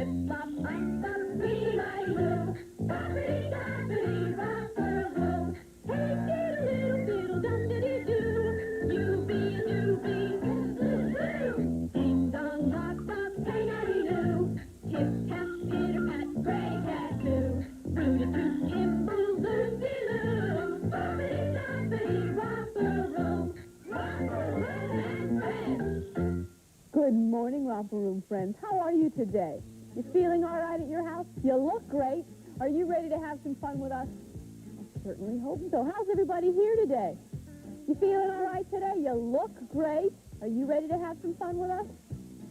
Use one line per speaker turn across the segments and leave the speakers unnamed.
flip-flop, bop-a-dee-my-loo. Boppity-doppity, romper room. Hey, diddle-diddle-diddle-dum-diddy-doo. You be a doobie, woo-hoo-hoo. Ding-dong, knock-knock, hey-daddy-doo. Tip-tap, pitter-pat, gray cat boo. Roo-dee-doo, timble-loo-dee-loo. Boppity-doppity, romper room. Romper room and friends.
Good morning, Romper Room friends. How are you today? You feeling all right at your house? You look great. Are you ready to have some fun with us? I certainly hope so. How's everybody here today? You feeling all right today? You look great. Are you ready to have some fun with us?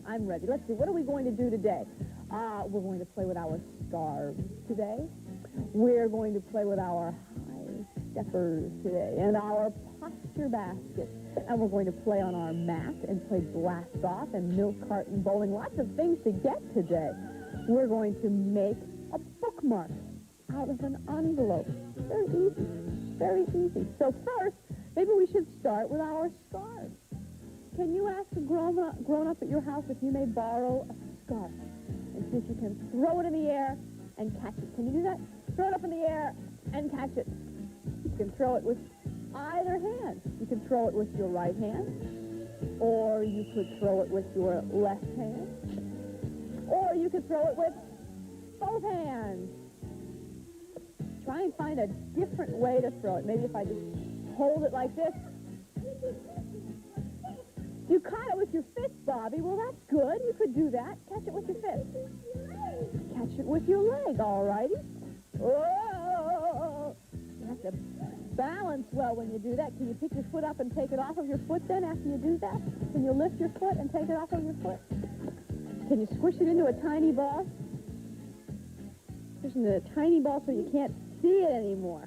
I'm ready. Let's see. What are we going to do today? We're going to play with our scarves today. We're going to play with our high steppers today and our posture baskets. And we're going to play on our mat and play blast off and milk carton bowling. Lots of things to get today. We're going to make a bookmark out of an envelope. Very easy. Very easy. So first, maybe we should start with our scarves. Can you ask a grown-up at your house if you may borrow a scarf? And see if you can throw it in the air and catch it. Can you do that? Throw it up in the air and catch it. You can throw it with either hand. You can throw it with your right hand, or you could throw it with your left hand, or you could throw it with both hands. Try and find a different way to throw it. Maybe if I just hold it like this. You caught it with your fist, Bobby. Well, that's good. You could do that. Catch it with your fist. Catch it with your leg, all righty. Whoa! You have to balance well when you do that. Can you pick your foot up and take it off of your foot then after you do that? Can you lift your foot and take it off of your foot? Can you squish it into a tiny ball? Squish it into a tiny ball so you can't see it anymore.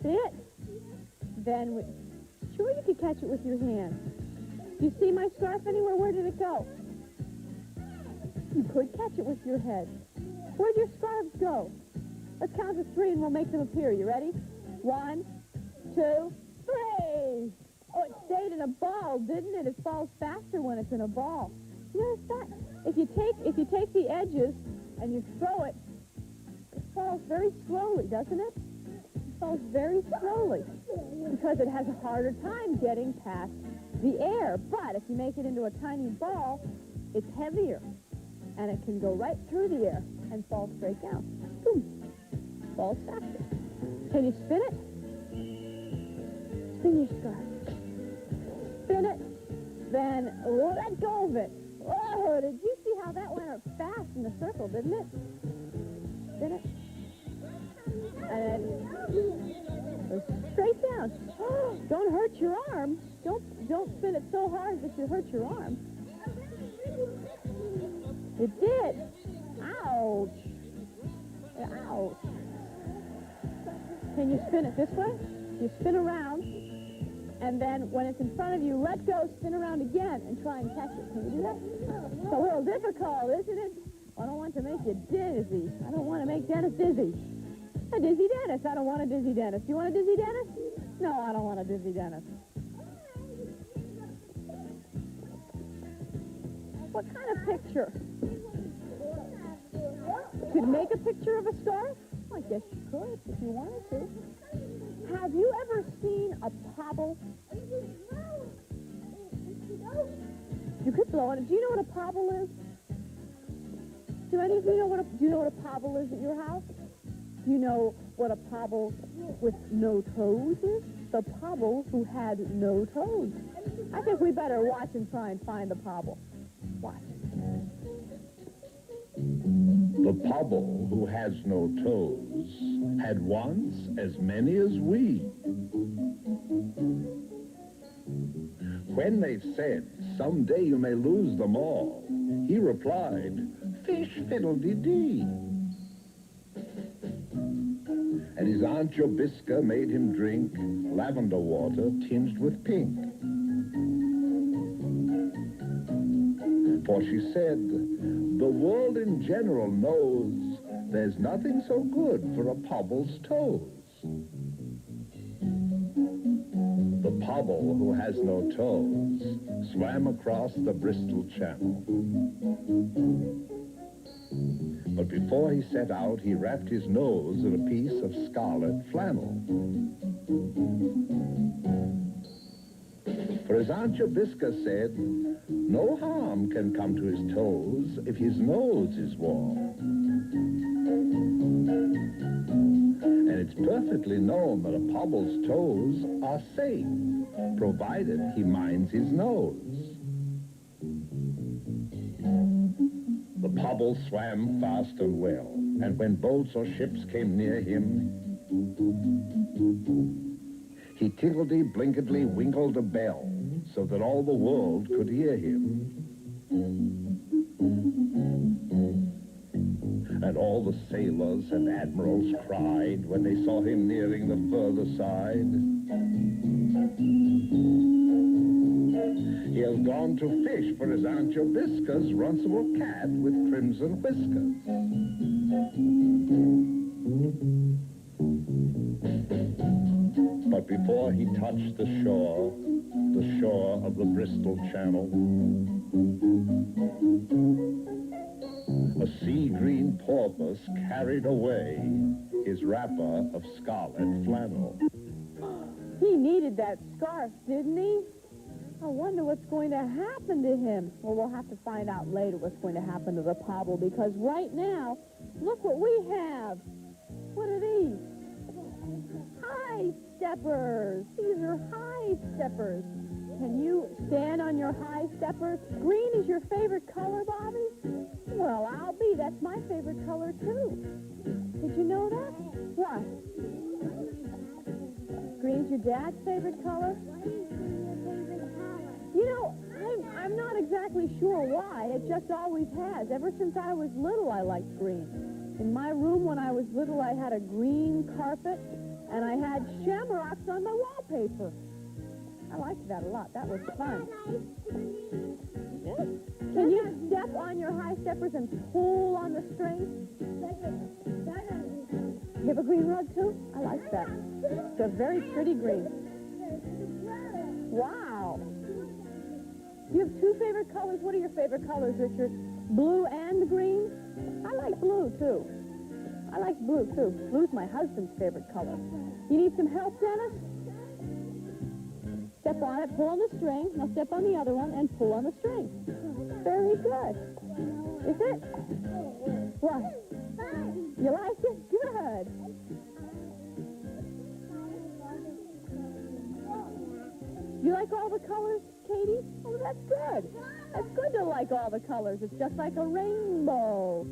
See it? Then, sure you could catch it with your hand. Do you see my scarf anywhere? Where did it go? You could catch it with your head. Where'd your scarves go? Let's count to 3 and we'll make them appear. You ready? 1, 2, 3. Oh, it stayed in a ball, didn't it? It falls faster when it's in a ball. You notice that? If you take the edges and you throw it, it falls very slowly, doesn't it? It falls very slowly because it has a harder time getting past the air. But if you make it into a tiny ball, it's heavier, and it can go right through the air and fall straight down. Boom. Falls faster. Can you spin it? Spin your scarf. Spin it. Then let go of it. Oh, did you see how that went up fast in the circle, didn't it? Spin it. And then goes straight down. Oh, don't hurt your arm. Don't spin it so hard that you hurt your arm. It did. Ouch. Ouch. Can you spin it this way? You spin around, and then when it's in front of you, let go, spin around again, and try and catch it. Can you do that? It's a little difficult, isn't it? I don't want to make you dizzy. I don't want to make Dennis dizzy. A dizzy Dennis. I don't want a dizzy Dennis. Do you want a dizzy Dennis? No, I don't want a dizzy Dennis. What kind of picture? You could make a picture of a scarf? I guess you could if you wanted to. Have you ever seen a pobble? You could blow on it. Do you know what a pobble is? Do any of you know do you know what a pobble is at your house? Do you know what a pobble with no toes is? The pobble who had no toes. I think we better watch and try and find the pobble. Watch.
The pobble who has no toes had once as many as we. When they said, "Someday you may lose them all," he replied, "Fish fiddle-dee-dee." And his Aunt Jobiska made him drink lavender water tinged with pink. For she said, "The world in general knows there's nothing so good for a pobble's toes." The pobble who has no toes swam across the Bristol Channel. But before he set out, he wrapped his nose in a piece of scarlet flannel. For as Aunt Jabisca said, no harm can come to his toes if his nose is warm. And it's perfectly known that a pobble's toes are safe, provided he minds his nose. The pobble swam fast and well, and when boats or ships came near him, he tiggledy-blinkedly winkled a bell so that all the world could hear him. And all the sailors and admirals cried when they saw him nearing the further side. He has gone to fish for his Aunt Jabisca's runcible cat with crimson whiskers. But before he touched the shore of the Bristol Channel, a sea-green porpoise carried away his wrapper of scarlet flannel.
He needed that scarf, didn't he? I wonder what's going to happen to him. Well, we'll have to find out later what's going to happen to the pobble, because right now, look what we have. What are these? High steppers. These are high steppers. Can you stand on your high steppers? Green is your favorite color, Bobby? Well, I'll be. That's my favorite color, too. Did you know that? What? Green's your dad's favorite color? You know, I'm not exactly sure why. It just always has. Ever since I was little, I liked green. In my room when I was little, I had a green carpet, and I had shamrocks on my wallpaper. I liked that a lot. That was fun. Can you step on your high steppers and pull on the strings? You have a green rug, too? I like that. It's a very pretty green. Wow. You have two favorite colors. What are your favorite colors, Richard? Blue and green? I like blue, too. I like blue, too. Blue's my husband's favorite color. You need some help, Dennis? Step on it, pull on the string. Now step on the other one and pull on the string. Very good. Is it? What? You like it? Good. You like all the colors, Katie? Oh, that's good. That's good to like all the colors. It's just like a rainbow.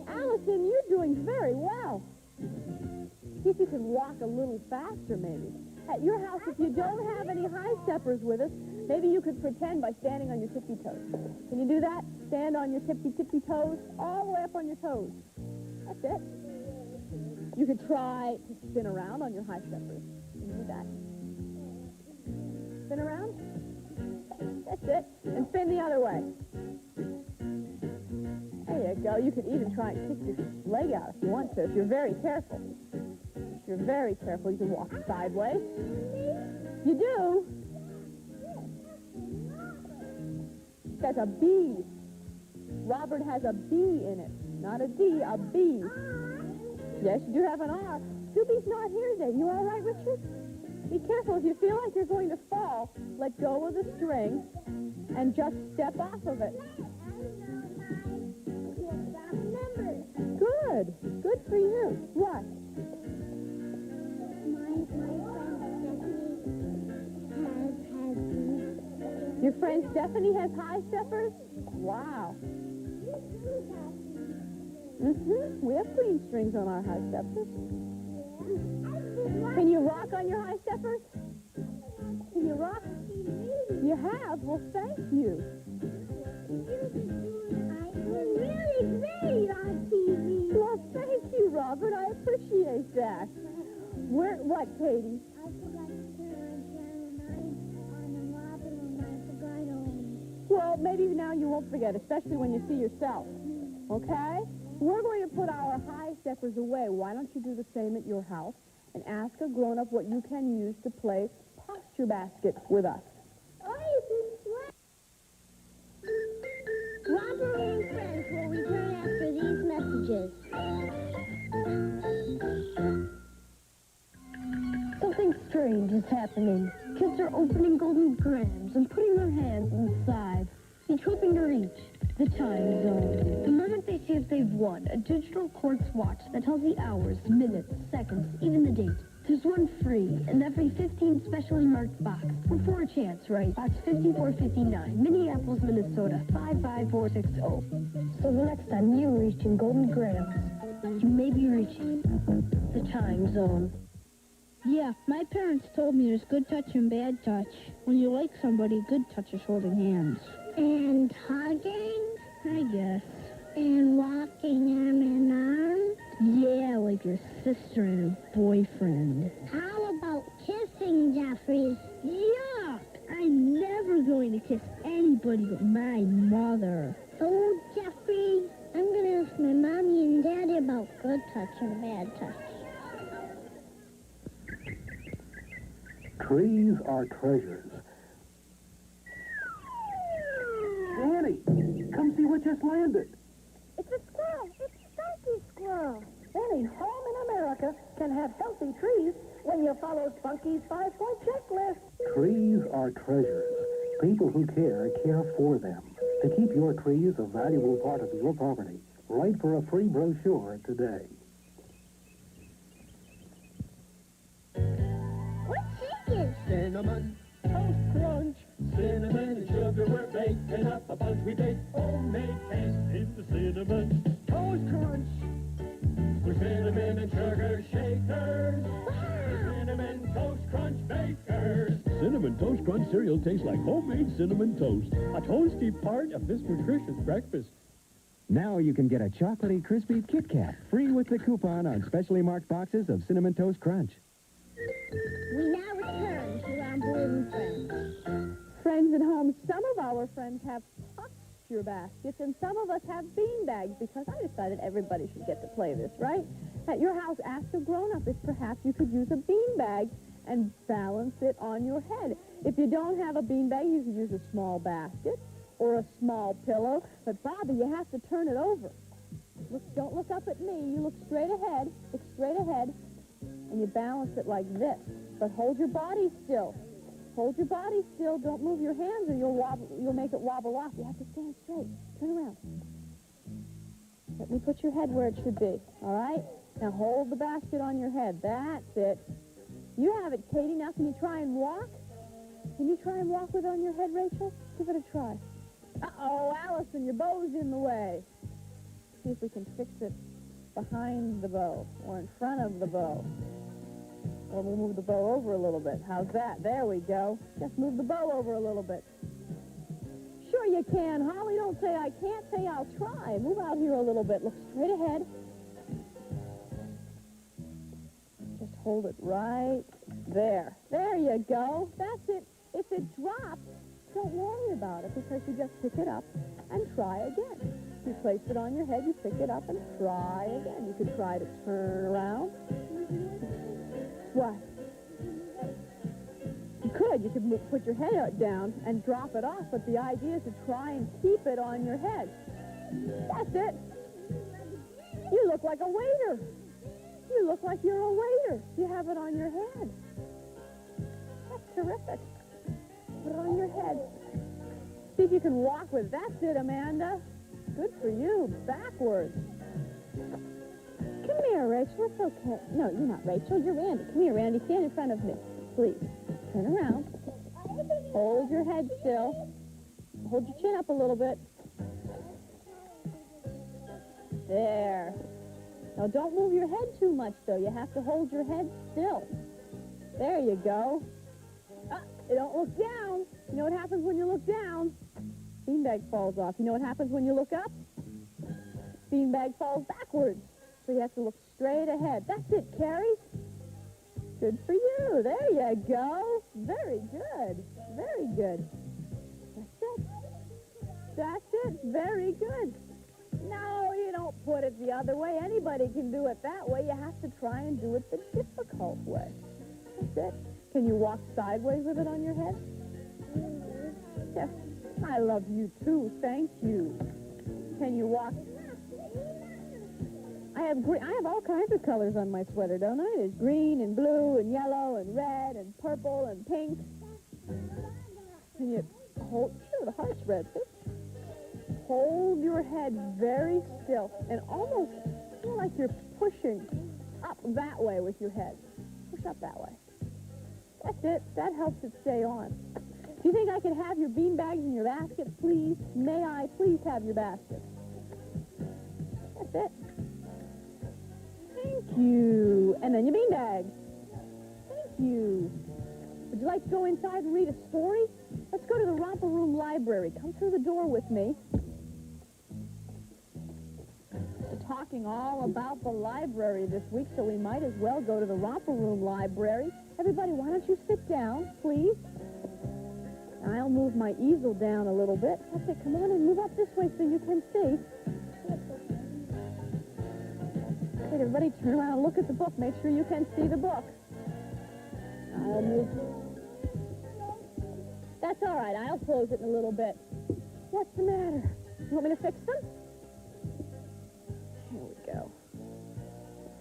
Allison, you're doing very well. See if you can walk a little faster, maybe. At your house, if you don't have any high steppers with us, maybe you could pretend by standing on your tippy toes. Can you do that? Stand on your tippy toes, all the way up on your toes. That's it. You could try to spin around on your high steppers. Can you do that? Spin around. That's it. And spin the other way. There you go. You could even try and kick your leg out if you want to, if you're very careful. If you're very careful, you can walk sideways. You do. That's a B. Robert has a B in it. Not a D, a B. Yes, you do have an R. Doobie's not here today. You all right, Richard? Be careful. If you feel like you're going to fall, let go of the string and just step off of it. Good. Good for you. What? Your friend Stephanie has high steppers? Wow. We have green strings on our high steppers. Can you rock on your high steppers? Can you rock? You have? Well, thank you.
You're really great on TV.
Well, thank you, Robert. I appreciate that. What, Katie?
I forgot to turn on Channel 9 on the Romper Room. I forgot on.
Well, maybe now you won't forget, especially when you see yourself. Okay? We're going to put our high steppers away. Why don't you do the same at your house and ask a grown-up what you can use to play posture basket with us?
Romper Room friends will return after these
strange is happening. Kids are opening golden grams and putting their hands inside, each hoping to reach the time zone. The moment they see if they've won, a digital quartz watch that tells the hours, minutes, seconds, even the date. There's one free in every 15 specially marked box. Or for a chance, right? Box 5459, Minneapolis, Minnesota, 55460. So the next time you reach in golden grams, you may be reaching the time zone.
Yeah, my parents told me there's good touch and bad touch. When you like somebody, good touch is holding hands.
And hugging?
I guess.
And walking arm in arm?
Yeah, like your sister and her boyfriend.
How about kissing, Jeffries?
Yuck! I'm never going to kiss anybody but my mother.
Oh, Jeffrey, I'm going to ask my mommy and daddy about good touch and bad touch.
Trees are treasures. Danny, come see what just landed.
It's a squirrel. It's Spunky Squirrel. Any home in America can have healthy trees when you follow Spunky's 5-point checklist.
Trees are treasures. People who care for them. To keep your trees a valuable part of your property, write for a free brochure today.
What's chicken?
Cinnamon Toast Crunch. Cinnamon and sugar, we're baking up a bunch. We bake homemade taste in the Cinnamon Toast Crunch. With cinnamon and sugar shakers. We're Cinnamon Toast Crunch bakers.
Cinnamon Toast Crunch cereal tastes like homemade cinnamon toast, a toasty part of this nutritious breakfast.
Now you can get a chocolatey, crispy Kit Kat free with the coupon on specially marked boxes of Cinnamon Toast Crunch.
We now return to Romper Room Friends.
Friends at home, some of our friends have posture baskets, and some of us have bean bags, because I decided everybody should get to play this, right? At your house, ask a grown-up if perhaps you could use a bean bag and balance it on your head. If you don't have a bean bag, you could use a small basket or a small pillow. But, Bobby, you have to turn it over. Don't look up at me. You look straight ahead. Look straight ahead. And you balance it like this. But hold your body still. Hold your body still. Don't move your hands or you'll make it wobble off. You have to stand straight. Turn around. Let me put your head where it should be. All right? Now hold the basket on your head. That's it. You have it, Katie. Now can you try and walk? Can you try and walk with it on your head, Rachel? Give it a try. Uh-oh, Allison, your bow's in the way. See if we can fix it behind the bow or in front of the bow. Or we'll move the bow over a little bit. How's that? There we go. Just move the bow over a little bit. Sure you can, Holly. Don't say I can't. Say I'll try. Move out here a little bit. Look straight ahead. Just hold it right there. There you go. That's it. If it drops, don't worry about it, because you just pick it up and try again. You place it on your head, you pick it up and try again. You could try to turn around. What? You could put your head out down and drop it off, but the idea is to try and keep it on your head. That's it. You look like a waiter. You look like you're a waiter. You have it on your head. That's terrific. Put it on your head. See if you can walk with it. That's it, Amanda. Good for you. Backwards. Come here, Rachel. It's okay. No, you're not Rachel. You're Randy. Come here, Randy. Stand in front of me, please. Turn around. Hold your head still. Hold your chin up a little bit. There. Now, don't move your head too much, though. You have to hold your head still. There you go. Don't look down. You know what happens when you look down? Beanbag falls off. You know what happens when you look up? Beanbag falls backwards. So you have to look straight ahead. That's it, Carrie. Good for you. There you go. Very good. Very good. That's it. That's it. Very good. No, you don't put it the other way. Anybody can do it that way. You have to try and do it the difficult way. That's it. Can you walk sideways with it on your head? Yes. I love you, too. Thank you. Can you walk? I have all kinds of colors on my sweater, don't I? There's green and blue and yellow and red and purple and pink. Can you hold, sure, the heart's red, see? Hold your head very still and almost feel like you're pushing up that way with your head. Push up that way. That's it. That helps it stay on. Do you think I could have your bean bags in your basket, please? May I please have your basket? That's it. Thank you. And then your bean bag. Thank you. Would you like to go inside and read a story? Let's go to the Romper Room library. Come through the door with me. We're talking all about the library this week, so we might as well go to the Romper Room library. Everybody, why don't you sit down, please? I'll move my easel down a little bit. That's it. Come on and move up this way so you can see. Okay, everybody, turn around and look at the book. Make sure you can see the book. I'll move. That's all right. I'll close it in a little bit. What's the matter? You want me to fix them? Here we go.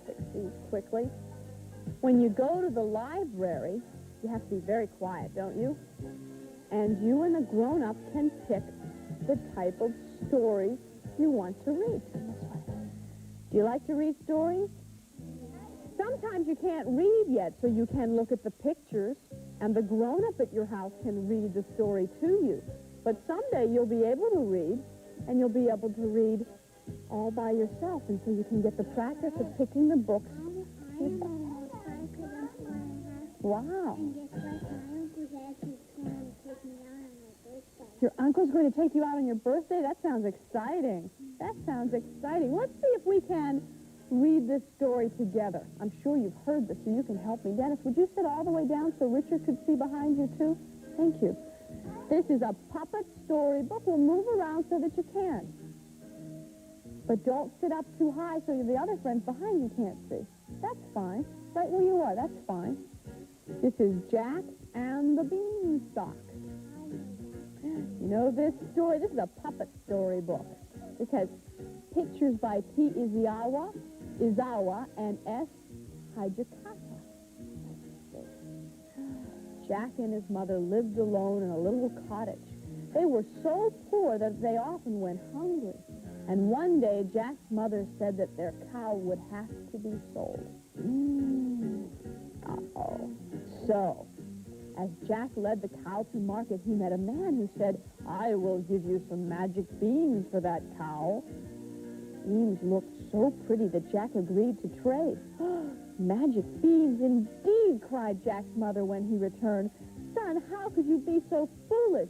Fix these quickly. When you go to the library, you have to be very quiet, don't you? And you and the grown-up can pick the type of stories you want to read. Do you like to read stories? Sometimes you can't read yet, so you can look at the pictures, and the grown-up at your house can read the story to you. But someday you'll be able to read, and you'll be able to read all by yourself, and so you can get the practice of picking the books yourself. Wow. Your uncle's going to take you out on your birthday? That sounds exciting. That sounds exciting. Let's see if we can read this story together. I'm sure you've heard this, so you can help me. Dennis, would you sit all the way down so Richard could see behind you, too? Thank you. This is a puppet storybook. We'll move around so that you can. But don't sit up too high so the other friends behind you can't see. That's fine. Right where you are, that's fine. This is Jack and the Beanstalk. You know this story? This is a puppet storybook. This has pictures by P. Izawa, and S. Hijikata. Jack and his mother lived alone in a little cottage. They were so poor that they often went hungry. And one day, Jack's mother said that their cow would have to be sold. Uh-oh. So, as Jack led the cow to market, he met a man who said, "I will give you some magic beans for that cow." Beans looked so pretty that Jack agreed to trade. "Magic beans indeed," cried Jack's mother when he returned. "Son, how could you be so foolish?"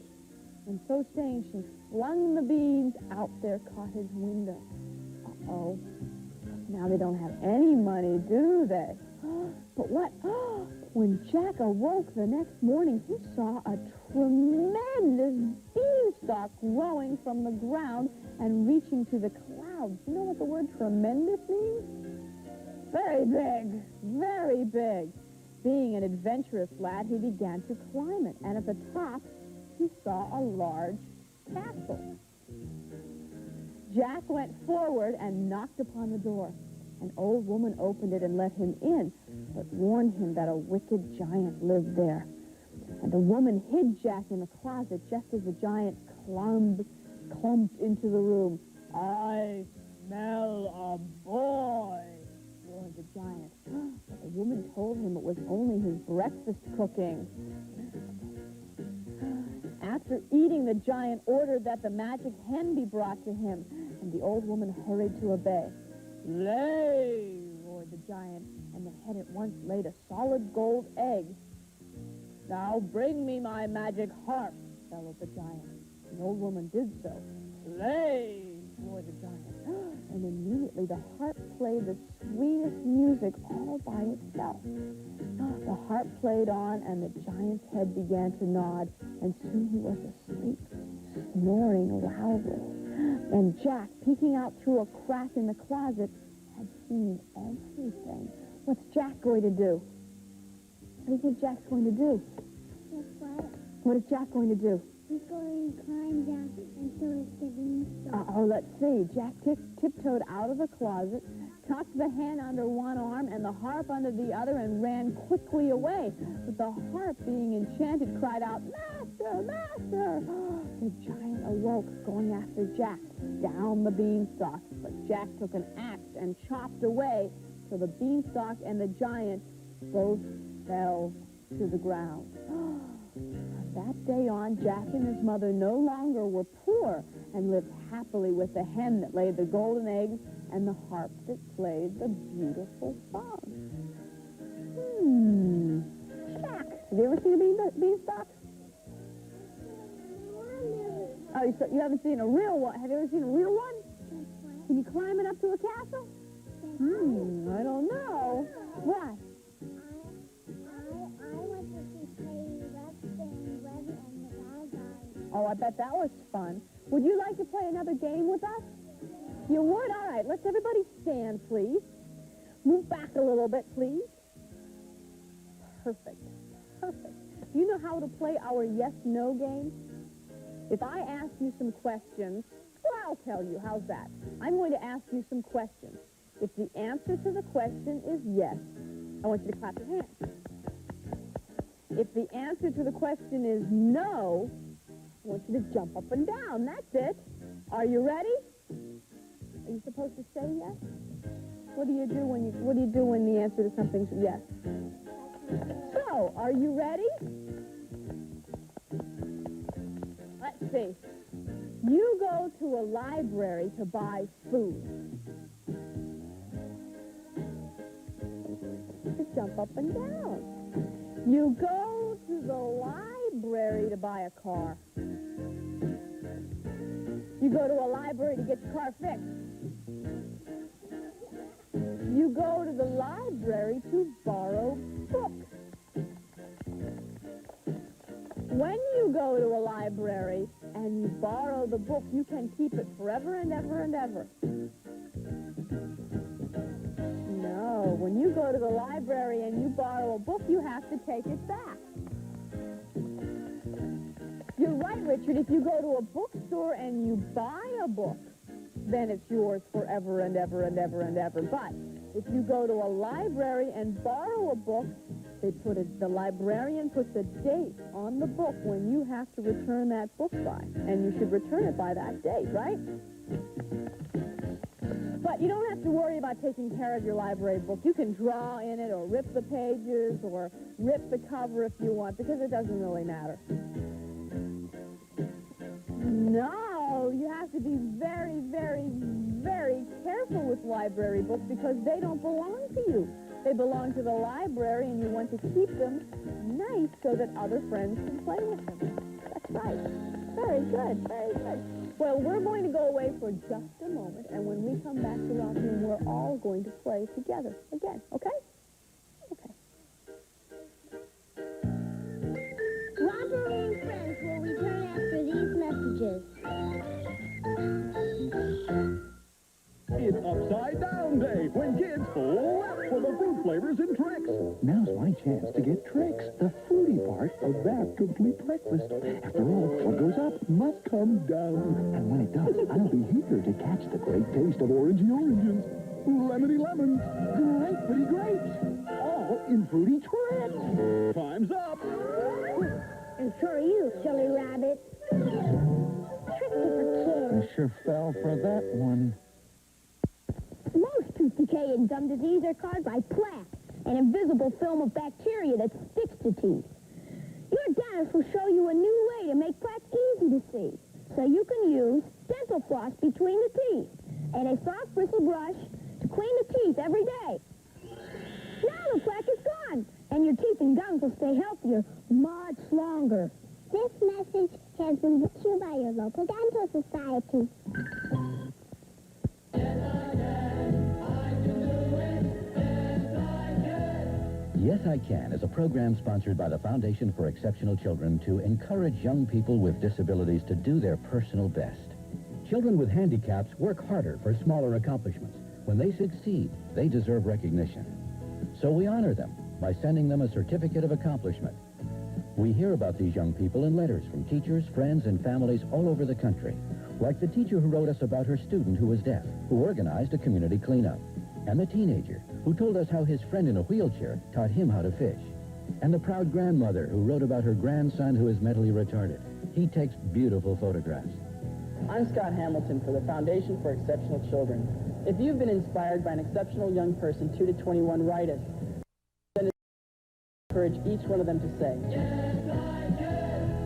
And so saying, she flung the beans out their cottage window. Uh-oh. Now they don't have any money, do they? But what? When Jack awoke the next morning, he saw a tremendous beanstalk growing from the ground and reaching to the clouds. You know what the word tremendous means? Very big, very big. Being an adventurous lad, he began to climb it, and at the top, he saw a large castle. Jack went forward and knocked upon the door. An old woman opened it and let him in, but warned him that a wicked giant lived there. And the woman hid Jack in a closet just as the giant clumped into the room. "I smell a boy," roared the giant. But the woman told him it was only his breakfast cooking. After eating, the giant ordered that the magic hen be brought to him, and the old woman hurried to obey. "Lay!" roared the giant, and the hen at once laid a solid gold egg. "Now bring me my magic harp," bellowed the giant. The old woman did so. "Lay!" roared the giant, and immediately the harp played the sweetest music all by itself. The harp played on, and the giant's head began to nod, and soon he was asleep, snoring loudly. And Jack, peeking out through a crack in the closet, had seen everything. What's Jack going to do? What do you think Jack's going to do? What is Jack going to do?
He's going to climb down and so is the beanstalk.
Let's see. Jack tiptoed out of the closet, tucked the hen under one arm and the harp under the other and ran quickly away. But the harp, being enchanted, cried out, "Master, master!" The giant awoke, going after Jack down the beanstalk. But Jack took an axe and chopped away till the beanstalk and the giant both fell to the ground. From that day on, Jack and his mother no longer were poor and lived happily with the hen that laid the golden eggs and the harp that played the beautiful song. Jack, have you ever seen a beanstalk? Oh, you haven't seen a real one. Have you ever seen a real one? Can you climb it up to a castle? I don't know. What? Oh, I bet that was fun. Would you like to play another game with us? You would? All right, let's everybody stand, please. Move back a little bit, please. Perfect. Perfect. Do you know how to play our yes-no game? If I ask you some questions, well, I'll tell you. How's that? I'm going to ask you some questions. If the answer to the question is yes, I want you to clap your hands. If the answer to the question is no, I want you to jump up and down. That's it. Are you ready? Are you supposed to say yes? What do you do when the answer to something's yes? So, are you ready? Let's see. You go to a library to buy food. Just jump up and down. You go to the library to buy a car. You go to a library to get your car fixed. You go to the library to borrow books. When you go to a library and you borrow the book, you can keep it forever and ever and ever. No, when you go to the library and you borrow a book, you have to take it back. You're right, Richard. If you go to a bookstore and you buy a book, then it's yours forever and ever and ever and ever. But if you go to a library and borrow a book, the librarian puts a date on the book when you have to return that book by. And you should return it by that date, right? But you don't have to worry about taking care of your library book. You can draw in it or rip the pages or rip the cover if you want, because it doesn't really matter. No, you have to be very, very, very careful with library books because they don't belong to you. They belong to the library, and you want to keep them nice so that other friends can play with them. That's right. Very good, very good. Well, we're going to go away for just a moment, and when we come back to Romper Room, we're all going to play together again, okay? Okay.
Romper Room friends will return after these messages.
It's Upside Down Day when kids laugh for the fruit flavors and tricks.
Now's my chance to get tricks, the fruity part of that complete breakfast. After all, what goes up must come down. And when it does, I'll be here to catch the great taste of orangey oranges, lemony lemons, grapefruity grapes, all in fruity tricks.
Time's up.
And so are you, silly rabbit. Tricky for kids.
I sure fell for that one.
Most tooth decay and gum disease are caused by plaque, an invisible film of bacteria that sticks to teeth. Your dentist will show you a new way to make plaque easy to see, so you can use dental floss between the teeth and a soft bristle brush to clean the teeth every day. Now the plaque is gone, and your teeth and gums will stay healthier much longer.
This message has been brought to you by your local dental society.
Yes, I Can is a program sponsored by the Foundation for Exceptional Children to encourage young people with disabilities to do their personal best. Children with handicaps work harder for smaller accomplishments. When they succeed, they deserve recognition. So we honor them by sending them a certificate of accomplishment. We hear about these young people in letters from teachers, friends, and families all over the country, like the teacher who wrote us about her student who was deaf, who organized a community cleanup. And the teenager who told us how his friend in a wheelchair taught him how to fish. And the proud grandmother who wrote about her grandson who is mentally retarded. He takes beautiful photographs.
I'm Scott Hamilton for the Foundation for Exceptional Children. If you've been inspired by an exceptional young person, 2 to 21, write us. Then encourage each one of them to say,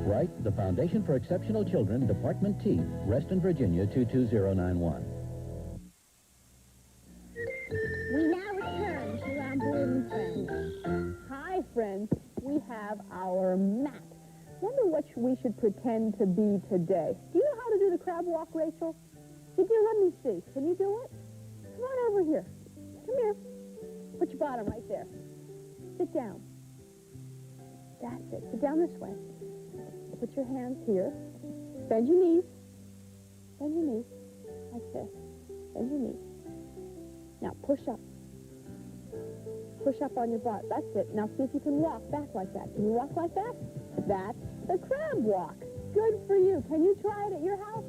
Write the Foundation for Exceptional Children, Department T, Reston, Virginia, 22091.
We now return to Romper Room Friends.
Hi, friends. We have our map. Wonder what we should pretend to be today. Do you know how to do the crab walk, Rachel? You do? Let me see. Can you do it? Come on over here. Come here. Put your bottom right there. Sit down. That's it. Sit down this way. Put your hands here. Bend your knees. Bend your knees. Like this. Bend your knees. Now push up. Push up on your butt. That's it. Now see if you can walk back like that. Can you walk like that? That's the crab walk. Good for you. Can you try it at your house?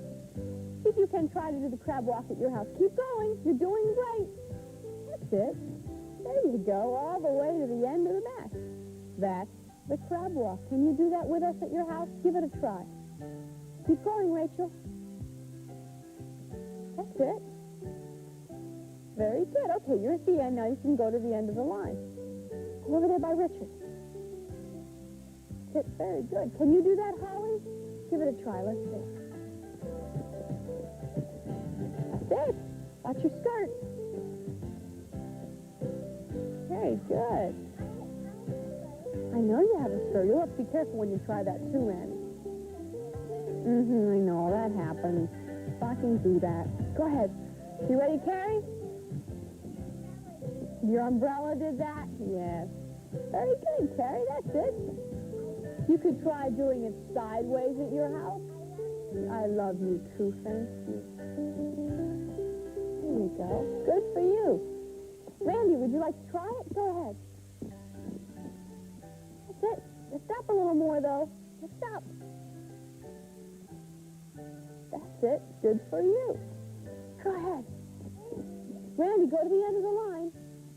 See if you can try to do the crab walk at your house. Keep going. You're doing great. That's it. There you go. All the way to the end of the mat. That's the crab walk. Can you do that with us at your house? Give it a try. Keep going, Rachel. That's it. Very good. Okay, you're at the end. Now you can go to the end of the line. Go over there by Richard. That's it. Very good. Can you do that, Holly? Give it a try. Let's see. That's it. Watch your skirt. Very good. I know you have a skirt. You'll have to be careful when you try that too, Randy. I know. That happens. Stockings do that. Go ahead. You ready, Carrie? Your umbrella did that? Yes. Very good, Carrie. That's it. You could try doing it sideways at your house. I love you too. Thank you. There you go. Good for you. Randy, would you like to try it? Go ahead. That's it. Lift up a little more, though. Lift up. That's it. Good for you. Go ahead. Randy, go to the end of the line.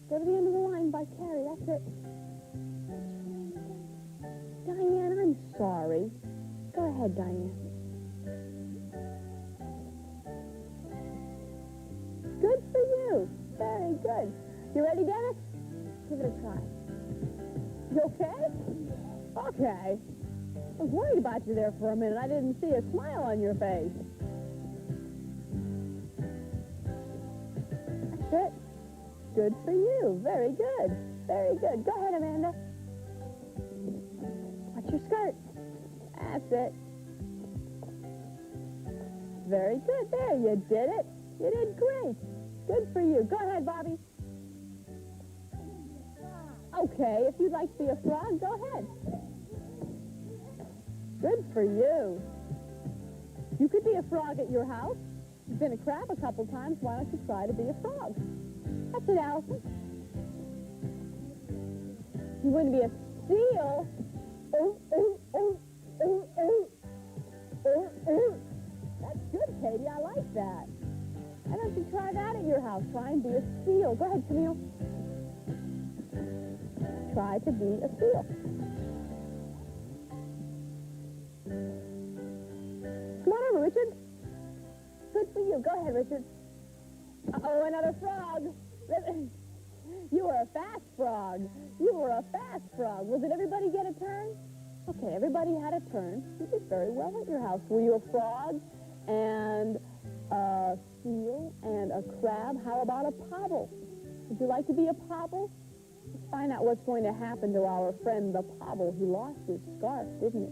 Go to the end of the line by Carrie. That's it. Diane, I'm sorry. Go ahead, Diane. Good for you. Very good. You ready, Dennis? Give it a try. You okay? Okay. I was worried about you there for a minute. I didn't see a smile on your face. That's it. Good for you. Very good. Very good. Go ahead, Amanda. Watch your skirt. That's it. Very good. There, you did it. You did great. Good for you. Go ahead, Bobby. Okay, if you'd like to be a frog, go ahead. Good for you. You could be a frog at your house. You've been a crab a couple times. Why don't you try to be a frog? That's it, Allison. You want to be a seal? Ooh, ooh, ooh, ooh, ooh. Ooh, ooh. That's good, Katie. I like that. Why don't you try that at your house? Try and be a seal. Go ahead, Camille. Try to be a seal. Come on over, Richard. Good for you. Go ahead, Richard. Uh-oh, another frog. You were a fast frog. You were a fast frog. Well, did everybody get a turn? Okay, everybody had a turn. You did very well at your house. Were you a frog and a seal and a crab? How about a pobble? Would you like to be a pobble? Let's find out what's going to happen to our friend the pobble. He lost his scarf, didn't he?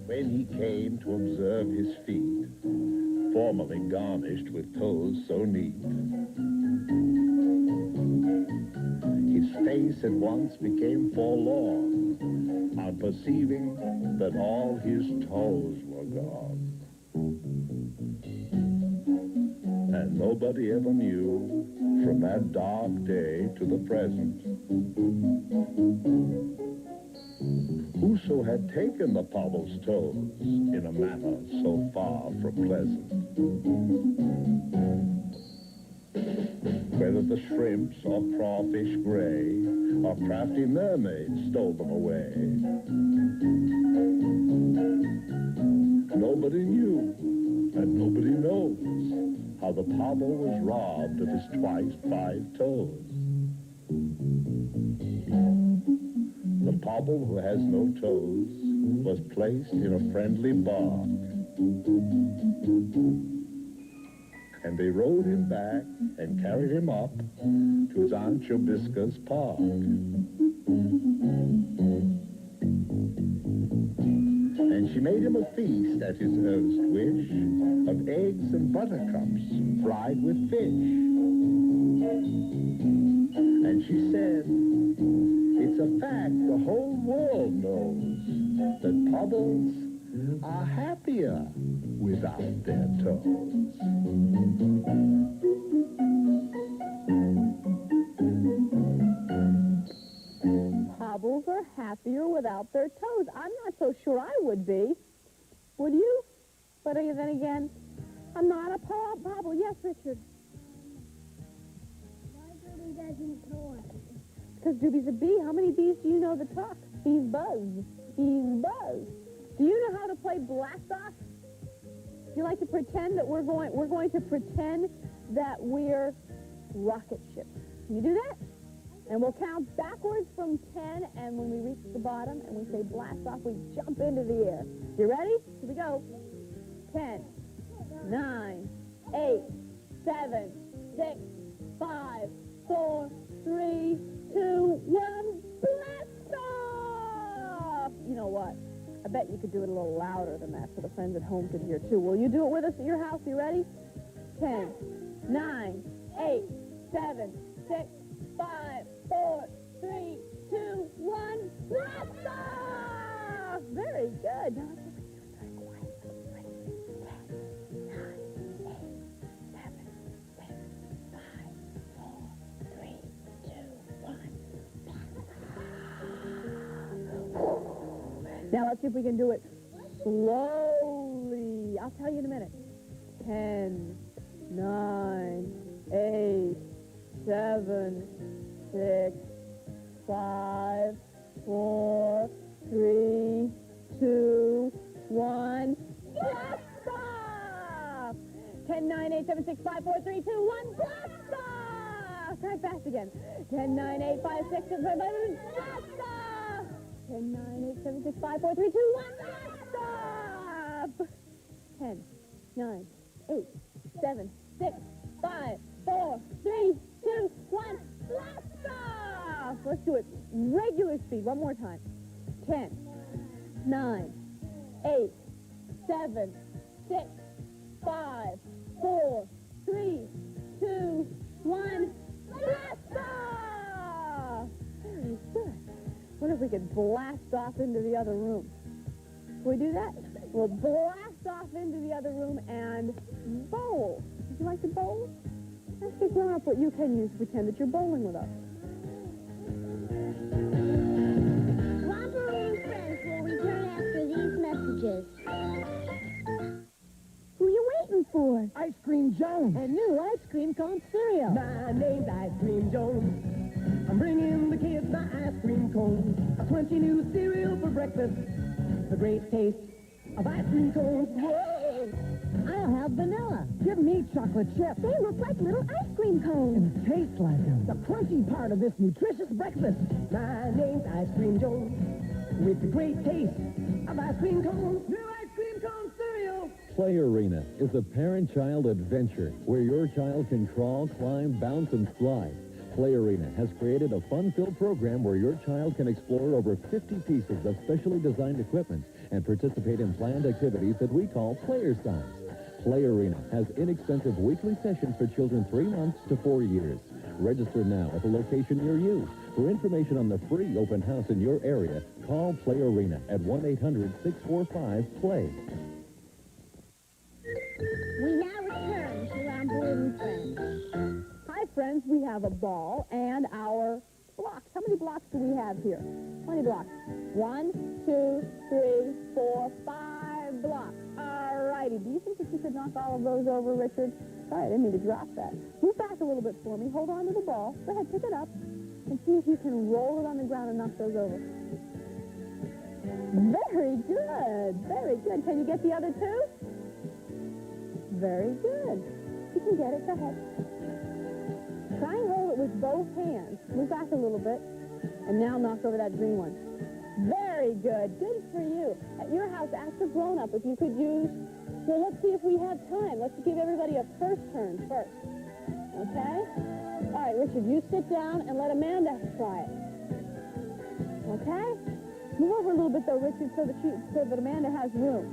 When he came to observe his feet, formerly garnished with toes so neat, his face at once became forlorn on perceiving that all his toes were gone. And nobody ever knew, from that dark day to the present, whoso had taken the pobble's toes in a manner so far from pleasant. Whether the shrimps or crawfish gray or crafty mermaids stole them away. Nobody knew, and nobody knows, how the pobble was robbed of his twice 5 toes. The pobble who has no toes was placed in a friendly bog. And they rowed him back and carried him up to his Aunt Jobisca's park. And she made him a feast at his earnest wish of eggs and buttercups fried with fish. And she said, it's a fact the whole world knows that pobbles are happier without their toes.
Pobbles are happier without their toes. I'm not so sure I would be. Would you? But then again, I'm not a pobble. Yes, Richard.
Why Doobie doesn't talk?
Because Doobie's a bee. How many bees do you know that talk? Bees buzz. Bees buzz. Do you know how to play blast off? You like to pretend that we're going to pretend that we're rocket ships. Can you do that? And we'll count backwards from 10, and when we reach the bottom and we say blast off, we jump into the air. You ready? Here we go. 10, 9, 8, 7, 6, 5, 4, 3, 2, 1, blast off! You know what? I bet you could do it a little louder than that so the friends at home could hear too. Will you do it with us at your house? You ready? 10, 9, 8, 7, 6, 5, 4, 3, 2, 1, blast off! Very good. Now let's do it very quiet. Ready? 10, 9, 8, 7, 6, 5, 4, 3, 2, 1, blast off! Now let's see if we can do it slowly. I'll tell you in a minute. 10, 9, 8, 7, 6, 5, 4, 3, 2, 1. Blast off! 10, 9, 8, 7, 6, 5, 4, 3, 2, 1. Blast off! Try fast again. 10, 9, 8, 5, 6, 7, 5, 7, blast off! 10, 9, 8, 7, 6, 5, 4, 3, 2, 1. Blast off! 10, 9, 8, 7, 6, 5, 4, 3, 2, 1. Blast off! Let's do it regular speed. One more time. 10, 9, 8, 7, 6, 5, 4, 3, 2, 1. Blast off! Very good. What if we could blast off into the other room? Can we do that? We'll blast off into the other room and bowl. Would you like to bowl? Ask a grown-up what you can use to pretend that you're bowling with us.
Romper Room friends will return after these messages. Who are you waiting for?
Ice Cream Jones.
And new ice cream cone cereal.
My name's Ice Cream Jones. I'm bringing the kids my ice cream cone. A crunchy new cereal for breakfast. The great taste of ice cream cones. Whoa!
I'll have vanilla.
Give me chocolate chips.
They look like little ice cream cones.
And taste like them. The crunchy part of this nutritious breakfast. My name's Ice Cream Jones. With the great taste of ice cream cones. New ice cream cone cereal.
Play Arena is a parent-child adventure where your child can crawl, climb, bounce, and slide. Play Arena has created a fun-filled program where your child can explore over 50 pieces of specially designed equipment and participate in planned activities that we call Players' Times. Play Arena has inexpensive weekly sessions for children 3 months to 4 years. Register now at the location near you. For information on the free open house in your area, call Play Arena at 1-800-645-PLAY.
We now return to Romper Room friends.
Hi, friends. We have a ball and our blocks. How many blocks do we have here? How many blocks? 1, 2, 3, 4, 5 blocks. All righty. need. Do you think that you could knock all of those over, Richard? Sorry, I didn't mean to drop that. Move back a little bit for me. Hold on to the ball. Go ahead, pick it up. And see if you can roll it on the ground and knock those over. Very good. Very good. Can you get the other two? Very good. You can get it. Go ahead. Try and hold it with both hands. Move back a little bit. And now knock over that green one. Very good. Good for you. At your house, ask a grown-up if you could use... Well, let's see if we have time. Let's give everybody a first turn first. Okay? All right, Richard, you sit down and let Amanda try it. Okay? Move over a little bit, though, Richard, so that Amanda has room.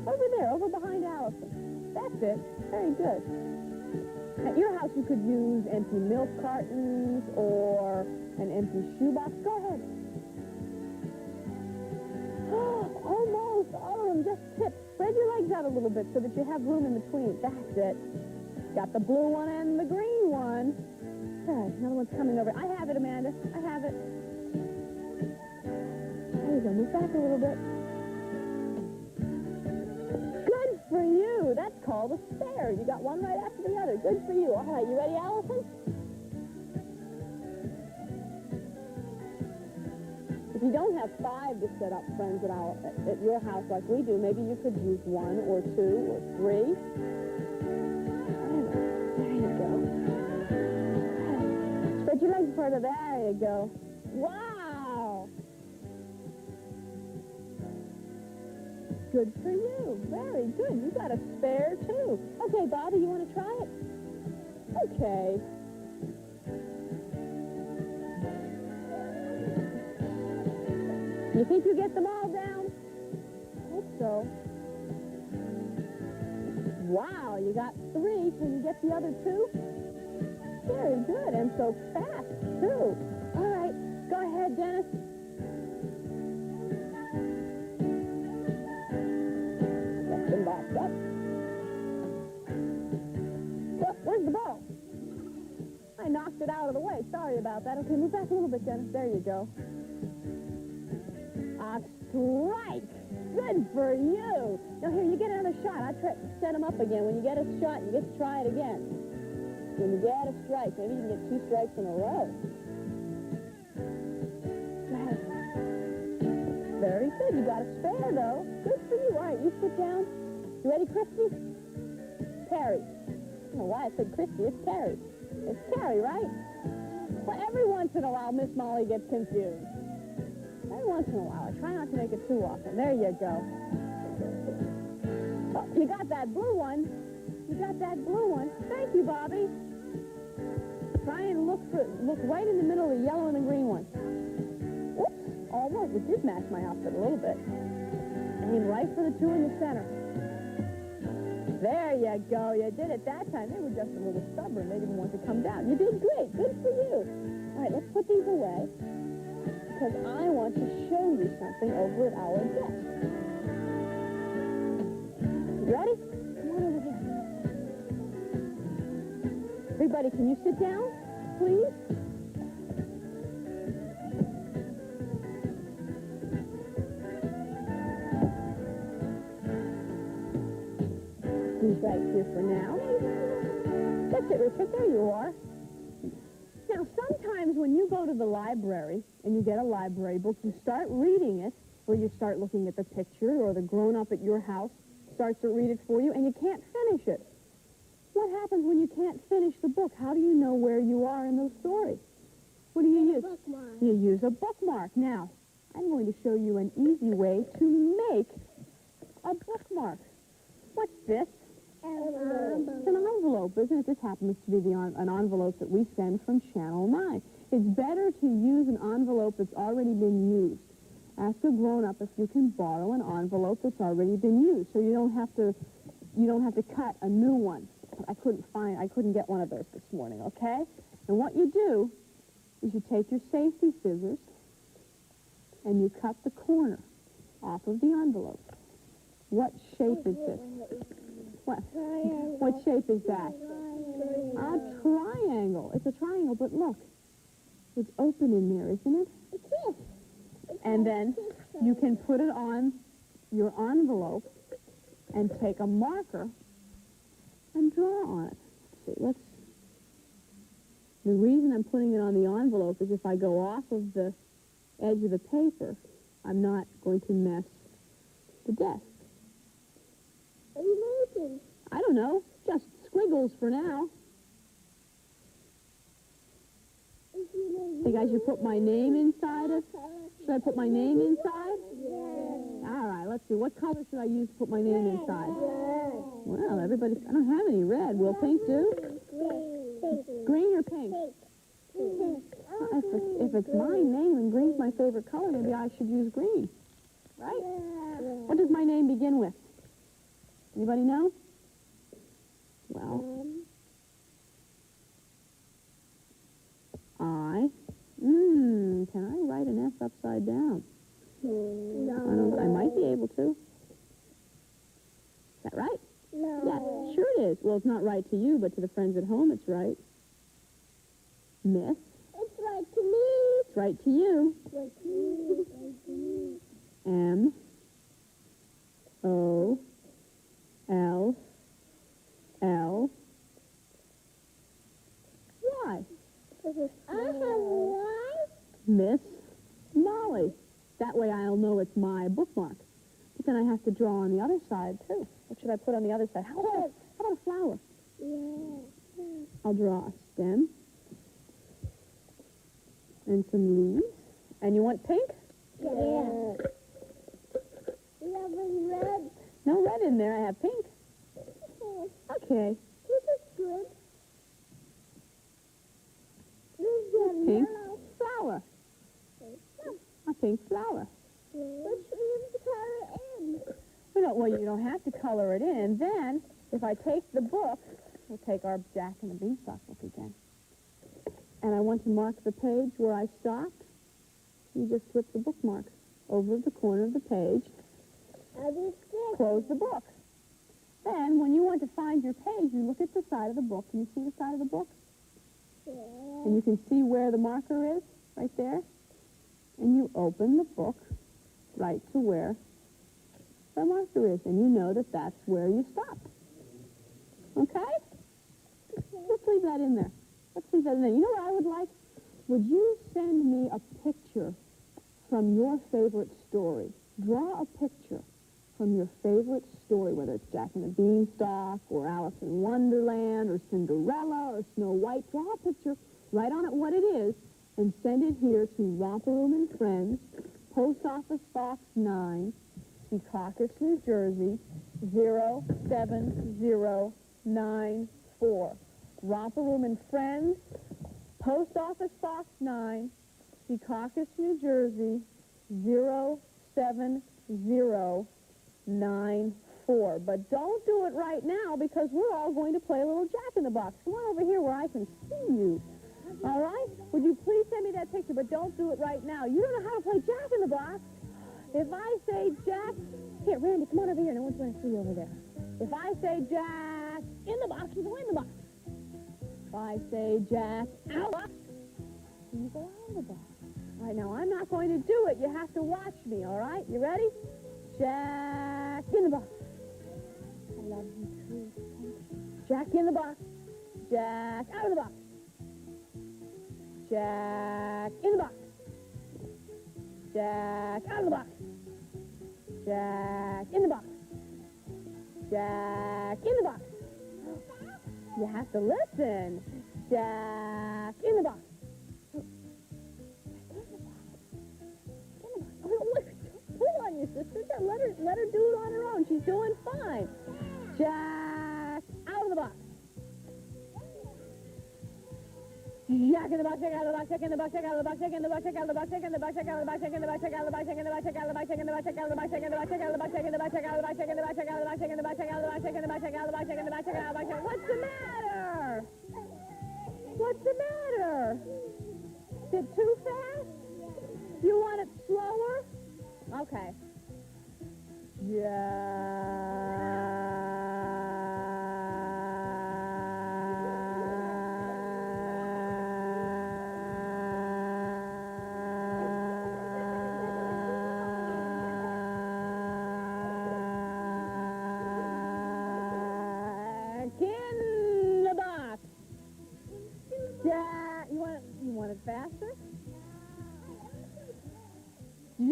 Over there, over behind Allison. That's it. Very good. At your house, you could use empty milk cartons or an empty shoebox. Go ahead. Almost all of them just tipped. Spread your legs out a little bit so that you have room in between. That's it. Got the blue one and the green one. Good. Another one's coming over. I have it, Amanda. I have it. There you go. Move back a little bit. Good for you. That's called a spare. You got one right after the other. Good for you. All right. You ready, Allison? If you don't have 5 to set up, friends, at your house like we do, maybe you could use 1 or 2 or 3. There you go. Spread your legs further. There you go. Wow! Good for you. Very good. You got a spare, too. Okay, Bobby, you want to try it? Okay. You think you get them all down? I hope so. Wow, you got 3. Can you get the other 2? Very good, and so fast, too. All right, go ahead, Dennis. Get them boxed up. Look, where's the ball? I knocked it out of the way. Sorry about that. Okay, move back a little bit, Dennis. There you go. A strike. Good for you. Now, here, you get another shot. I set them up again. When you get a shot, you get to try it again. When you get a strike, maybe you can get 2 strikes in a row. Go ahead. Very good. You got a spare, though. Good for you. All right, you sit down. You ready, Christy? Carrie. I don't know why I said Christy. It's Carrie. It's Carrie, right? Well, every once in a while, Miss Molly gets confused. Every once in a while. I try not to make it too often. There you go. Oh, you got that blue one. You got that blue one. Thank you, Bobby. Try and look right in the middle of the yellow and the green one. Oops. Almost. It did match my outfit a little bit. Aim right for the 2 in the center. There you go. You did it that time. They were just a little stubborn. They didn't want to come down. You did great. Good for you. All right, let's put these away, because I want to show you something over at our desk. You ready? Come on over here. Everybody, can you sit down, please? These right here for now. That's it, Richard. There you are. Now, sometimes when you go to the library and you get a library book, you start reading it, or you start looking at the picture, or the grown-up at your house starts to read it for you, and you can't finish it. What happens when you can't finish the book? How do you know where you are in the story? What do you use?
Bookmark.
You use a bookmark. Now, I'm going to show you an easy way to make a bookmark. What's this? It's an envelope, isn't it? This happens to be an envelope that we send from Channel 9. It's better to use an envelope that's already been used. Ask a grown-up if you can borrow an envelope that's already been used, so you don't have to cut a new one. I couldn't get one of those this morning, okay? And what you do is you take your safety scissors and you cut the corner off of the envelope. What shape is this? What shape is that? A triangle. It's a triangle, but look. It's open in there, isn't it? And then you can put it on your envelope and take a marker and draw on it. Let's see, the reason I'm putting it on the envelope is if I go off of the edge of the paper, I'm not going to mess the desk.
What are you making?
I don't know, just squiggles for now. Think I should put my name inside it? Should I put my name inside?
Yeah.
All right, let's see. What color should I use to put my name inside?
Red.
Well, I don't have any red. Will pink do?
Green.
Green or pink?
Pink.
If it's my name and green's my favorite color, maybe I should use green. Right? What does my name begin with? Anybody know? Well, can I write an S upside down?
No.
I might be able to. Is that right?
No.
Yeah, sure it is. Well, it's not right to you, but to the friends at home, it's right. Miss?
It's right to me.
It's right to you.
Right to me. Right to me.
M O L L Y.
I have one.
Miss Molly. That way I'll know it's my bookmark. But then I have to draw on the other side, too. What should I put on the other side? How about a flower?
Yeah.
I'll draw a stem and some leaves. And you want pink?
Yeah. You have any red?
No red in there. I have pink. Okay.
This is good. This is
Pink
yellow.
flower. A pink flower.
Let's leave the color in.
Well, you don't have to color it in. Then, if I take the book, we'll take our Jack and the Beanstalk book again. And I want to mark the page where I stopped. You just flip the bookmark over the corner of the page. Close the book. Then, when you want to find your page, you look at the side of the book. Can you see the side of the book?
Yeah.
And you can see where the marker is, right there. And you open the book right to where the marker is. And you know that that's where you stopped. Okay? Let's leave that in there. Let's leave that in there. You know what I would like? Would you send me a picture from your favorite story? Draw a picture from your favorite story, whether it's Jack and the Beanstalk or Alice in Wonderland or Cinderella or Snow White. Draw a picture, write on it what it is, and send it here to Romper Room and Friends, Post Office Box 9, Secaucus, New Jersey, 07094. Romper Room and Friends, Post Office Box 9, Secaucus, New Jersey, 07094. But don't do it right now because we're all going to play a little Jack in the Box. Come on over here where I can see you. All right? Would you please send me that picture, but don't do it right now. You don't know how to play Jack in the Box. If I say Jack... Here, Randy, come on over here. No one's going to see you over there. If I say Jack in the box, you go in the box. If I say Jack out of the box, you go out of the box. All right, now, I'm not going to do it. You have to watch me, all right? You ready? Jack in the box. I love you, too. Jack in the box. Jack out of the box. Jack in the box. Jack out of the box. Jack in the box. Jack in the box. You have to listen. Jack in the box. Pull on your sister. Let her do it on her own. She's doing fine. Jack out of the box. Jack in the box, Jack out of the box, Jack in the box, Jack out of the box, Jack in the box, Jack out of the box, Jack in the box, Jack out of the box, Jack in the box, Jack out of the box, Jack in the box, Jack out of the box, Jack in the box, Jack out of the box, Jack in the box, Jack out of the box, Jack in the box, Jack out of the box, Jack in the box, Jack out of the box, Jack in the box, Jack out of the box, Jack in the box, Jack out of the box, Jack in the box, Jack out of the box. What's the matter? What's the matter? Is it too fast? You want it slower? Okay.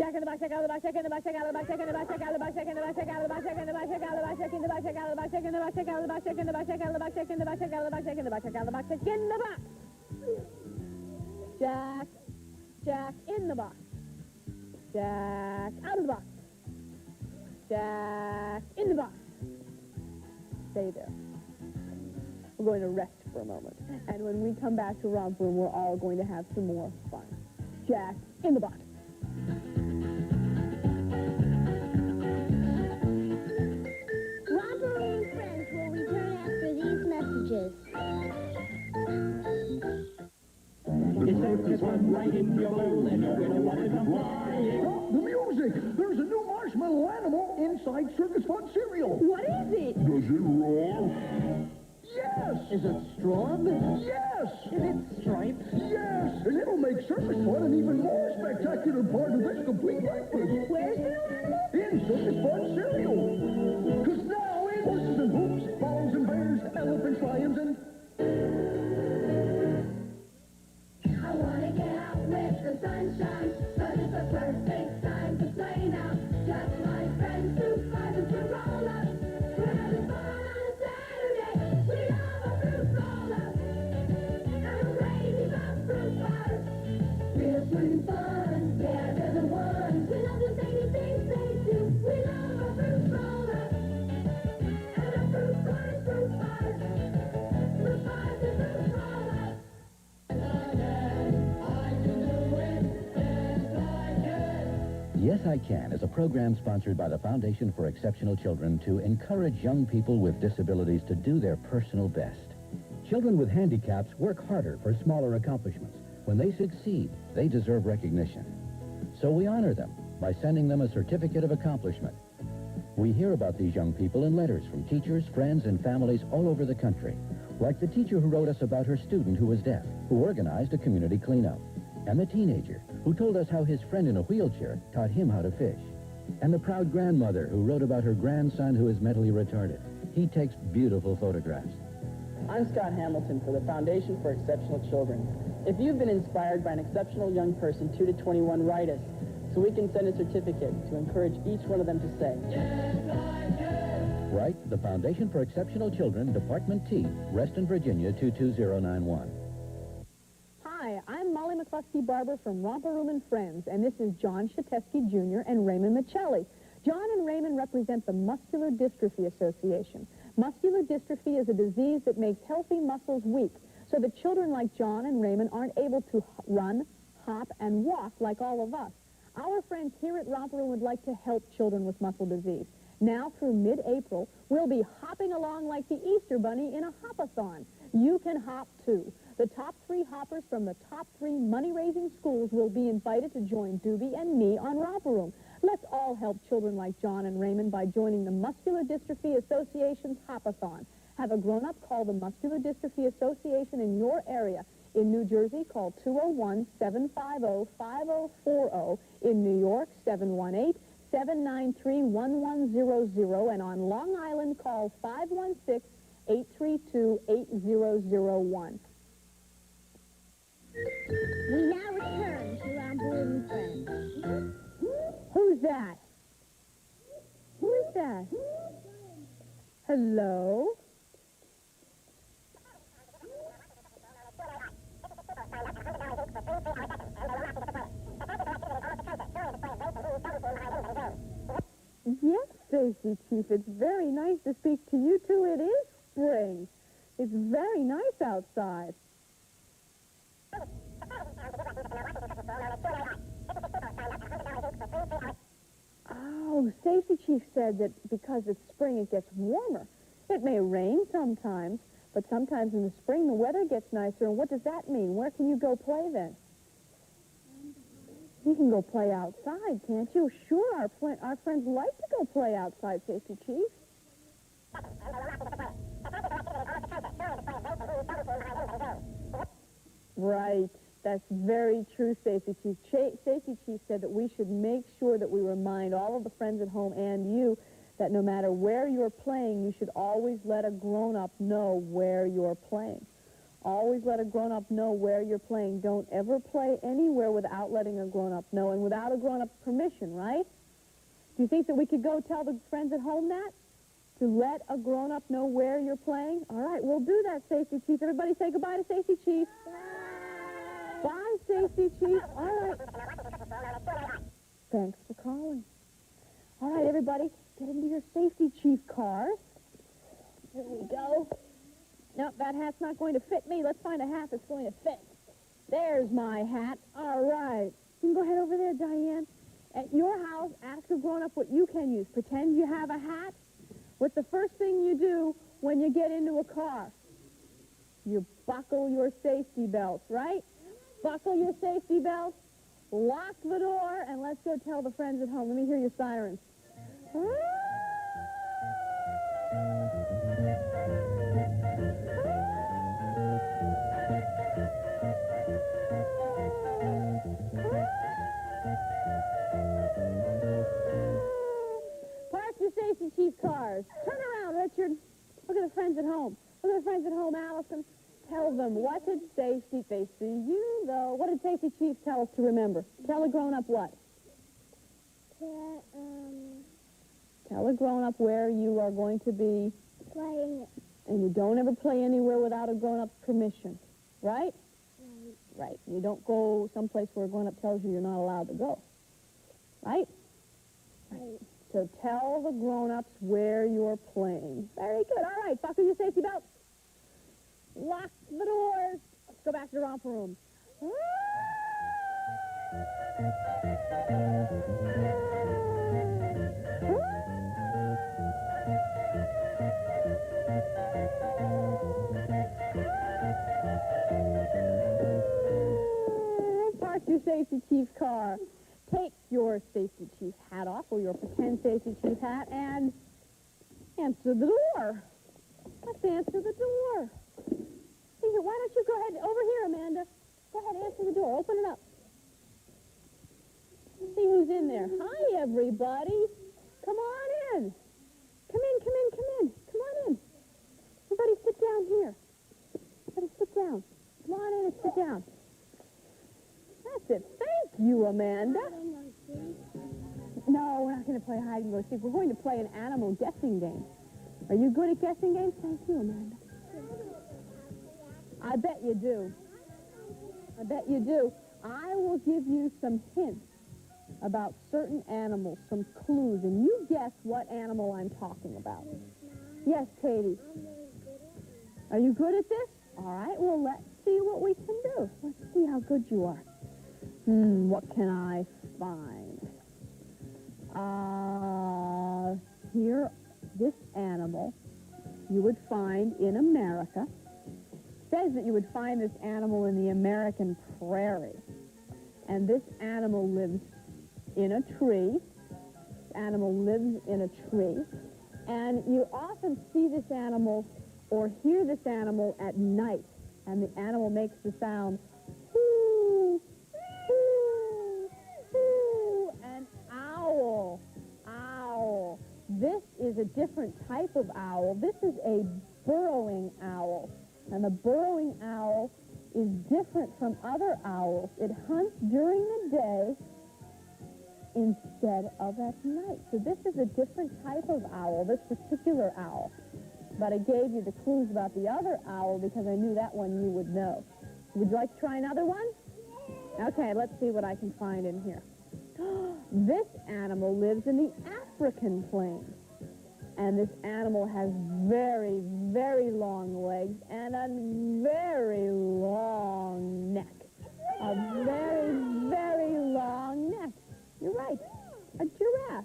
Jack in the box, check out the box, check in the box, check out the box, check in the box, check out the box, check in the box, check out the box, check in the box, check out the box, check in the box, check out the box, check in the box, check out the box, check in the box, check out the box, check in the box, check out the box, check in the box, check out the box, check in the box. Jack, Jack in the box. Jack out of the box. Jack in the box. Stay there. We're going to rest for a moment. And when we come back to Romper Room, we're all going to have some more fun. Jack in the box.
Romper Room friends will return after these messages.
It's circus fun right in your bowl, and you're gonna want to come flying.
Stop the music! There's a new marshmallow animal inside Circus Fun cereal.
What is it?
Does it roar? Yes!
Is it strong?
Yes!
Is it striped?
Yes! And it'll make Circus Fun an even more spectacular part of this complete breakfast.
Where's the new animal?
In Circus Fun cereal. Because now in horses and hoops, balls and bears, elephants, lions, and...
I wanna get out with the sunshine, 'cause it's the perfect time to play now. Just my friends who fly the fruit roll up. We're having fun on a Saturday. We love a fruit roll up. And we're crazy about fruit bars. Real sweet fun, yeah, they're the ones. We love the zany things they do. We love a fruit roll up. And a fruit bar is fruit bars. Fruit bars and fruit roll up.
Yes, I Can is a program sponsored by the Foundation for Exceptional Children to encourage young people with disabilities to do their personal best. Children with handicaps work harder for smaller accomplishments. When they succeed, they deserve recognition. So we honor them by sending them a certificate of accomplishment. We hear about these young people in letters from teachers, friends, and families all over the country, like the teacher who wrote us about her student who was deaf, who organized a community cleanup, and the teenager who told us how his friend in a wheelchair taught him how to fish, and the proud grandmother who wrote about her grandson who is mentally retarded. He takes beautiful photographs.
I'm Scott Hamilton for the Foundation for Exceptional Children. If you've been inspired by an exceptional young person 2 to 21, write us so we can send a certificate to encourage each one of them to say,
Write the Foundation for Exceptional Children, Department T, Reston, Virginia 22091.
Hi, I'm Molly McCluskey Barber from Romper Room and Friends, and this is John Shatesky Jr. and Raymond Michelli. John and Raymond represent the Muscular Dystrophy Association. Muscular dystrophy is a disease that makes healthy muscles weak, so that children like John and Raymond aren't able to run, hop, and walk like all of us. Our friends here at Romper Room would like to help children with muscle disease. Now through mid-April, we'll be hopping along like the Easter Bunny in a hop-a-thon. You can hop too. The top 3 hoppers from the top 3 money-raising schools will be invited to join Doobie and me on Romper Room. Let's all help children like John and Raymond by joining the Muscular Dystrophy Association's Hop-a-thon. Have a grown-up call the Muscular Dystrophy Association in your area. In New Jersey, call 201-750-5040. In New York, 718-793-1100. And on Long Island, call 516-832-8001.
We now return to Romper Room and Friends.
Who's that? Who is that? Hello? Yes, Stacy, Chief. It's very nice to speak to you, too. It is spring. It's very nice outside. Oh, Stacy Chief said that because it's spring, it gets warmer. It may rain sometimes, but sometimes in the spring, the weather gets nicer. And what does that mean? Where can you go play then? You can go play outside, can't you? Sure, our friends like to go play outside, Stacy Chief. Right. That's very true, Stacy Chief. Stacy Chief said that we should make sure that we remind all of the friends at home and you that no matter where you're playing, you should always let a grown-up know where you're playing. Always let a grown-up know where you're playing. Don't ever play anywhere without letting a grown-up know and without a grown-up's permission, right? Do you think that we could go tell the friends at home that? To let a grown-up know where you're playing? All right, we'll do that, Stacy Chief. Everybody say goodbye to Stacy Chief. Bye, Stacy Chief. All right. Thanks for calling. All right, everybody, get into your Safety Chief cars. Here we go. Nope, that hat's not going to fit me. Let's find a hat that's going to fit. There's my hat. All right. You can go ahead over there, Diane. At your house, ask a grown-up what you can use. Pretend you have a hat. What's the first thing you do when you get into a car? You buckle your safety belts, right? Buckle your safety belts, lock the door, and let's go tell the friends at home. Let me hear your sirens. Park your Safety Chief cars. Turn around, Richard. Look at the friends at home. Look at the friends at home, Allison. Tell them, what did Safety, they see you, though. What did Safety Chief tell us to remember? Tell a grown-up what? Tell a grown-up where you are going to be
Playing.
and you don't ever play anywhere without a grown-up's permission, right? Right. You don't go someplace where a grown-up tells you you're not allowed to go, right? Right. So tell the grown-ups where you're playing. Very good. All right, buckle your safety belts. Lock the doors. Let's go back to the romper room. Park your Safety Chief car. Take your Safety Chief hat off, or your pretend Safety Chief hat, and answer the door. Let's answer the door. Here, why don't you go ahead, over here, Amanda. Go ahead, answer the door. Open it up. See who's in there. Hi, everybody. Come on in. Come in, come in, come in. Come on in. Everybody sit down here. Everybody sit down. Come on in and sit down. That's it. Thank you, Amanda. No, we're not going to play hide and go seek. We're going to play an animal guessing game. Are you good at guessing games? Thank you, Amanda. I bet you do. I bet you do. I will give you some hints about certain animals, some clues, and you guess what animal I'm talking about. Yes, Katie. Are you good at this? All right, well, let's see what we can do. Let's see how good you are. What can I find? Here, this animal you would find in America. Says that you would find this animal in the American prairie. And this animal lives in a tree. This animal lives in a tree. And you often see this animal or hear this animal at night. And the animal makes the sound, hoo, hoo, hoo, an owl, owl. This is a different type of owl. This is a burrowing owl. And the burrowing owl is different from other owls. It hunts during the day instead of at night. So this is a different type of owl, this particular owl. But I gave you the clues about the other owl because I knew that one you would know. Would you like to try another one? Okay, let's see what I can find in here. This animal lives in the African plains. And this animal has very, very long legs and a very long neck. A very, very long neck. You're right. A giraffe.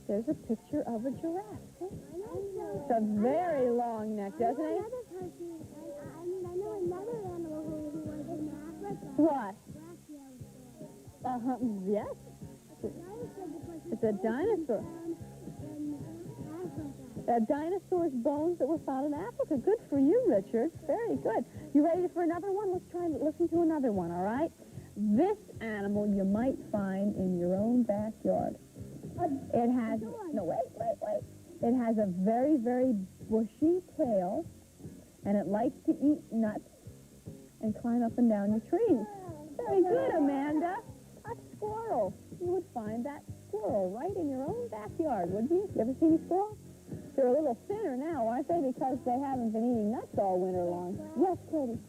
There's a picture of a giraffe. It's a very long neck, doesn't it?
I know another animal who was in Africa.
What? Yes. It's a dinosaur. Dinosaur's bones that were found in Africa. Good for you, Richard. Very good. You ready for another one? Let's try and listen to another one, all right? This animal you might find in your own backyard. It has, no, wait. It has a very, very bushy tail, and it likes to eat nuts and climb up and down your trees. Very good, Amanda. A squirrel. You would find that squirrel right in your own backyard, wouldn't you? You ever seen a squirrel? They're a little thinner now, aren't they? Because they haven't been eating nuts all winter long. Yes, Katie?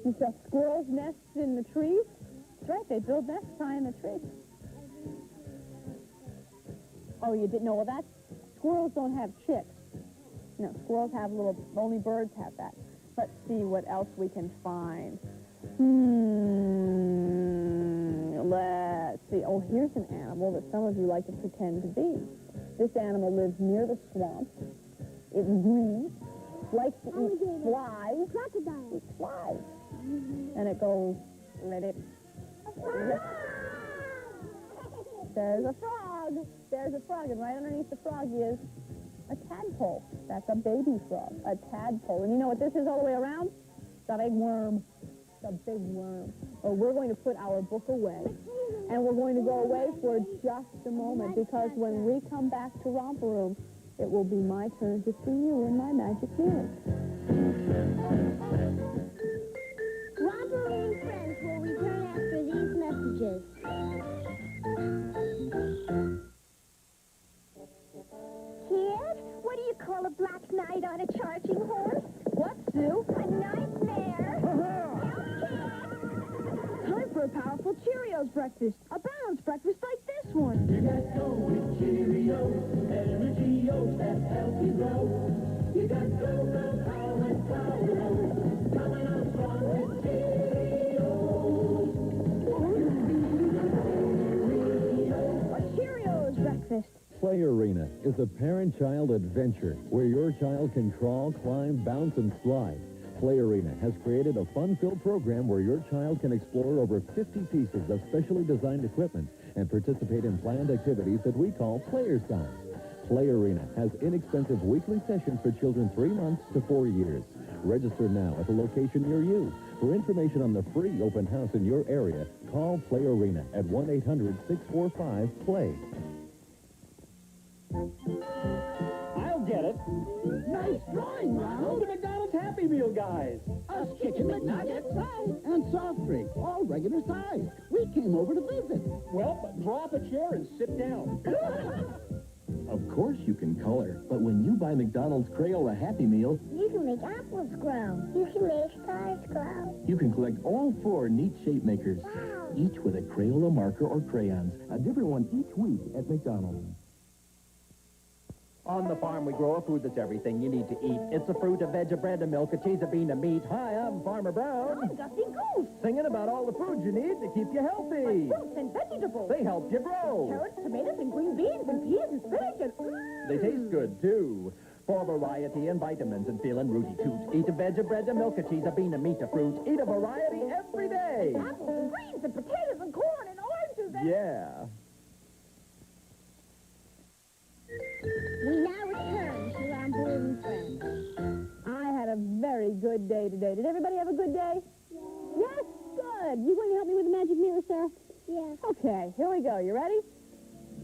You saw squirrels' nests in the trees? That's right, they build nests high in the trees. Oh, you didn't know? Well, squirrels don't have chicks. No, squirrels have only birds have that. Let's see what else we can find. Let's see. Oh, here's an animal that some of you like to pretend to be. This animal lives near the swamp. It's green. Likes to eat flies.
Crocodile.
Eats flies. And it goes, let it. There's a frog. There's a frog. And right underneath the frog is a tadpole. That's a baby frog. A tadpole. And you know what this is all the way around? It's a big worm. It's a big worm. Well, we're going to put our book away. And we're going to go away for just a moment, because when we come back to Romper Room, it will be my turn to see you in my magic mirror.
Romper Room friends will return after these messages. Kid, what do you call a black knight on a charging horse?
What, Sue?
A nightmare.
Time for a powerful Cheerios breakfast. A balanced breakfast like this one.
You got to go with Cheerios, energy oats that help you grow. You got to go, power and power oats, coming on strong with Cheerios.
A Cheerios breakfast.
Play Arena is a parent-child adventure where your child can crawl, climb, bounce, and slide. Play Arena has created a fun-filled program where your child can explore over 50 pieces of specially designed equipment and participate in planned activities that we call Player's Time. Play Arena has inexpensive weekly sessions for children 3 months to 4 years. Register now at the location near you. For information on the free open house in your area, call Play Arena at 1-800-645-PLAY.
I'll get it. Nice drawing, Ronald. The McDonald's Happy Meal guys.
Us chicken McNuggets, and soft drink, all regular size. We came over to visit.
Well, draw up a chair and sit down.
Of course you can color, but when you buy McDonald's Crayola Happy Meal,
You can make apples grow. You can make stars grow.
you can collect all 4 neat shape makers, each with a Crayola marker or crayons, a different one each week at McDonald's.
On the farm, we grow a food that's everything you need to eat. It's a fruit, a veg, a bread, a milk, a cheese, a bean, a meat. Hi, I'm Farmer Brown.
I'm Gussie Goose.
Singing about all the foods you need to keep you healthy.
Fruits and vegetables.
They help you grow.
Carrots, tomatoes, and green beans, and peas, and spinach, and...
They taste good, too. For variety and vitamins and feeling rooty toot. Eat a veg, a bread, a milk, a cheese, a bean, a meat, a fruit. Eat a variety every day.
Apples and greens and potatoes and corn and oranges and...
Yeah.
We now return to Romper Room friends.
I had a very good day today. Did everybody have a good day? Yes, good. You going to help me with the magic mirror, Sarah?
Yes.
Okay, here we go. You ready?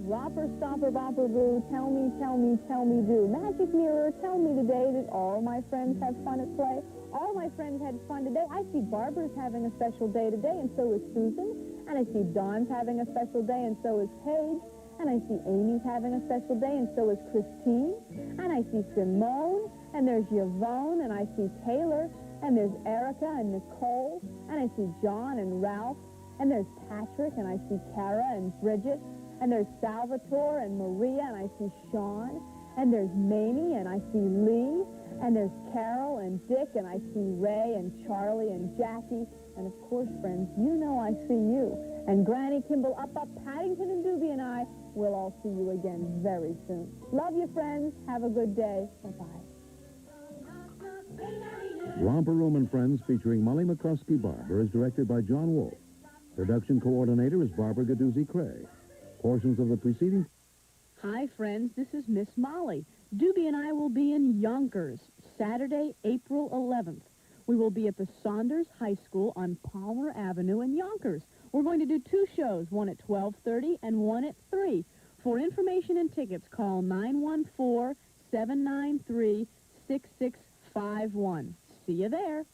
Romper, stomper, bumper, boo, tell me, do. Magic mirror, tell me today that all my friends have fun at play. All my friends had fun today. I see Barbara's having a special day today, and so is Susan. And I see Dawn's having a special day, and so is Paige. And I see Amy's having a special day, and so is Christine. And I see Simone, and there's Yvonne, and I see Taylor, and there's Erica and Nicole, and I see John and Ralph, and there's Patrick, and I see Kara and Bridget, and there's Salvatore and Maria, and I see Sean, and there's Mamie, and I see Lee, and there's Carol and Dick, and I see Ray and Charlie and Jackie, and of course, friends, you know I see you. And Granny, Kimball, Up, Paddington, and Doobie, and I will all see you again very soon. Love you, friends. Have a good day. Bye-bye.
Romper Room and Friends, featuring Molly McCluskey Barber, is directed by John Wolfe. Production coordinator is Barbara Gaduzzi-Cray. Portions of the preceding...
Hi, friends. This is Miss Molly. Doobie and I will be in Yonkers, Saturday, April 11th. We will be at the Saunders High School on Palmer Avenue in Yonkers. We're going to do 2 shows, one at 12:30 and one at 3. For information and tickets, call 914-793-6651. See you there.